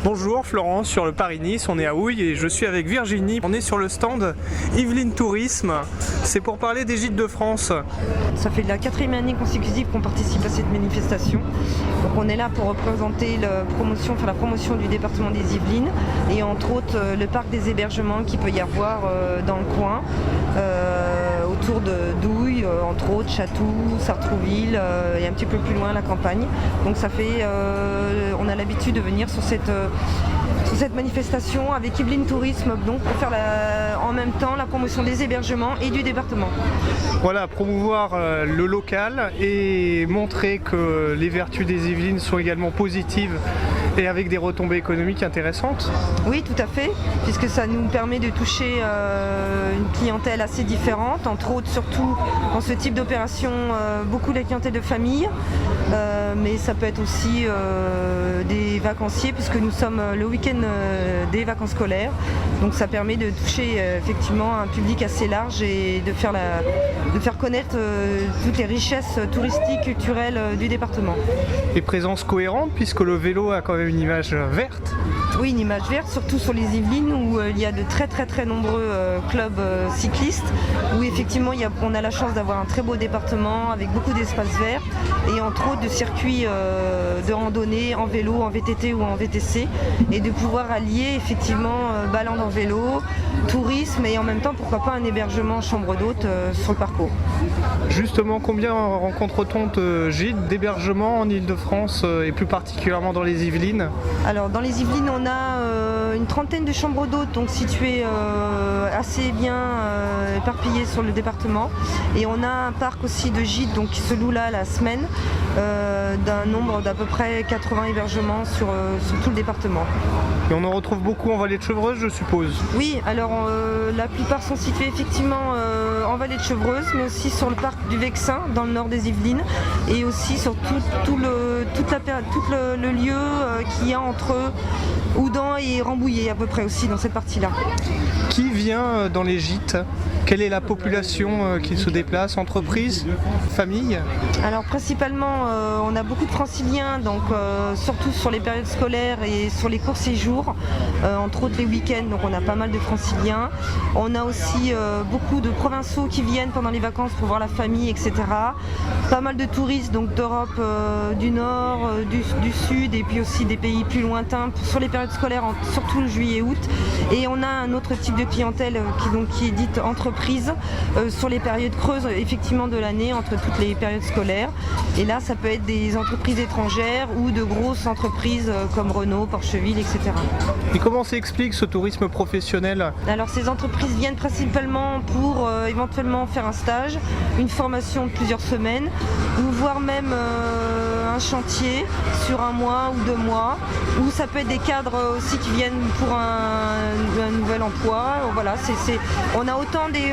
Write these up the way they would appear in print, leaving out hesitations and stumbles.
Bonjour Florence, sur le Paris-Nice, on est à Houille et je suis avec Virginie. On est sur le stand Yvelines Tourisme, c'est pour parler des gîtes de France. Ça fait la 4e année consécutive qu'on participe à cette manifestation. Donc on est là pour représenter la promotion du département des Yvelines et entre autres le parc des hébergements qu'il peut y avoir dans le coin, autour de Douille, entre autres Chatou, Sartrouville et un petit peu plus loin la campagne. Donc ça fait, on a l'habitude de venir sur cette manifestation avec Yvelines Tourisme, donc pour faire en même temps la promotion des hébergements et du département. Voilà, promouvoir le local et montrer que les vertus des Yvelines sont également positives et avec des retombées économiques intéressantes. Oui, tout à fait, puisque ça nous permet de toucher une clientèle assez différente, entre autres surtout dans ce type d'opération, beaucoup la clientèle de famille, mais ça peut être aussi des vacanciers, puisque nous sommes le week-end des vacances scolaires, donc ça permet de toucher effectivement un public assez large et de faire connaître toutes les richesses touristiques, culturelles du département. Et présence cohérente, puisque le vélo a quand même une image verte. Oui, une image verte, surtout sur les Yvelines où il y a de très nombreux clubs cyclistes, où effectivement on a la chance d'avoir un très beau département avec beaucoup d'espaces verts et entre autres de circuits de randonnée en vélo, en VTT ou en VTC, et de pouvoir allier effectivement balade en vélo, tourisme et en même temps pourquoi pas un hébergement en chambre d'hôte sur le parcours. Justement, combien rencontre-t-on de gîtes d'hébergement en Ile-de-France et plus particulièrement dans les Yvelines? Alors dans les Yvelines on a une trentaine de chambres d'hôtes, donc situées assez bien éparpillées sur le département, et on a un parc aussi de gîtes donc, qui se loue là la semaine d'un nombre d'à peu près 80 hébergements sur tout le département. Et on en retrouve beaucoup en vallée de Chevreuse, je suppose? Oui, alors la plupart sont situés effectivement en vallée de Chevreuse, mais aussi sur le parc du Vexin dans le nord des Yvelines, et aussi sur tout le lieu qu'il y a entre Houdan et Rambouillet à peu près aussi dans cette partie-là. Qui vient dans les gîtes? Quelle est la population qui se déplace? Entreprises? Familles? Alors principalement on a beaucoup de franciliens, donc surtout sur les périodes scolaires et sur les courts séjours, entre autres les week-ends, donc on a pas mal de franciliens. On a aussi beaucoup de provinciaux qui viennent pendant les vacances pour voir la famille, etc. Pas mal de touristes donc d'Europe du Nord, du Sud et puis aussi des pays plus lointains sur les périodes scolaires, surtout juillet-août. Et on a un autre type de clientèle qui est dite entreprise sur les périodes creuses effectivement de l'année entre toutes les périodes scolaires. Et là ça peut être des entreprises étrangères ou de grosses entreprises comme Renault, Porcheville, etc. Et comment s'explique ce tourisme professionnel? Alors ces entreprises viennent principalement pour éventuellement faire un stage, une formation de plusieurs semaines, ou voire même un chantier sur un mois ou 2 mois, ou ça peut être des cadres aussi qui viennent pour un nouvel emploi. Voilà,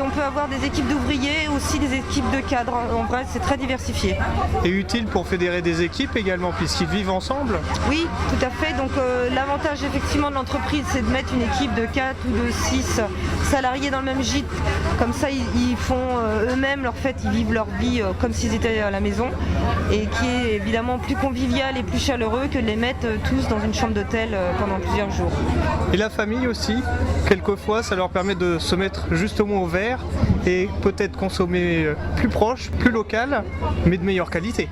on peut avoir des équipes d'ouvriers, aussi des équipes de cadres. En vrai, c'est très diversifié. Et utile pour fédérer des équipes également, puisqu'ils vivent ensemble? Oui, tout à fait. Donc l'avantage effectivement de l'entreprise, c'est de mettre une équipe de 4 ou de 6 salariés dans le même gîte. Comme ça, ils font eux-mêmes leur fête, ils vivent leur vie comme s'ils étaient à la maison, et qui est évidemment plus convivial et plus chaleureux que de les mettre tous dans une chambre d'hôtel pendant plusieurs jours. Et la famille aussi, quelquefois, ça leur permet de se mettre justement au vert et peut-être consommer plus proche, plus local, mais de meilleure qualité.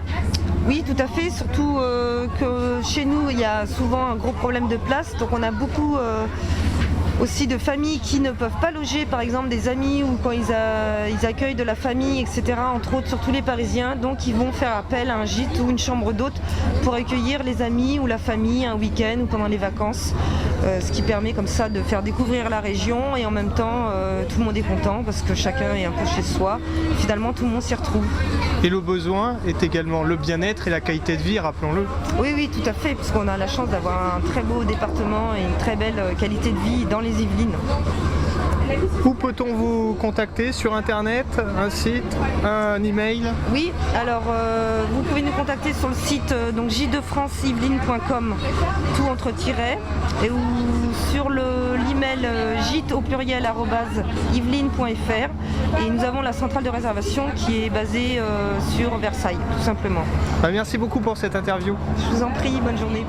Oui, tout à fait, surtout que chez nous, il y a souvent un gros problème de place, donc on a beaucoup aussi de familles qui ne peuvent pas loger, par exemple des amis, ou quand ils accueillent de la famille, etc., entre autres surtout les Parisiens, donc ils vont faire appel à un gîte ou une chambre d'hôte pour accueillir les amis ou la famille un week-end ou pendant les vacances, ce qui permet comme ça de faire découvrir la région, et en même temps tout le monde est content parce que chacun est un peu chez soi, finalement tout le monde s'y retrouve. Et le besoin est également le bien-être et la qualité de vie, rappelons-le. Oui, tout à fait, puisqu'on a la chance d'avoir un très beau département et une très belle qualité de vie dans les Yvelines. Où peut-on vous contacter? Sur internet, un site, un email? Oui, alors vous pouvez nous contacter sur le site donc gîtesdefranceyvelines.com, tout entre tirets, ou sur l'email gîte@yvelines.fr, et nous avons la centrale de réservation qui est basée sur Versailles, tout simplement. Merci beaucoup pour cette interview. Je vous en prie, bonne journée.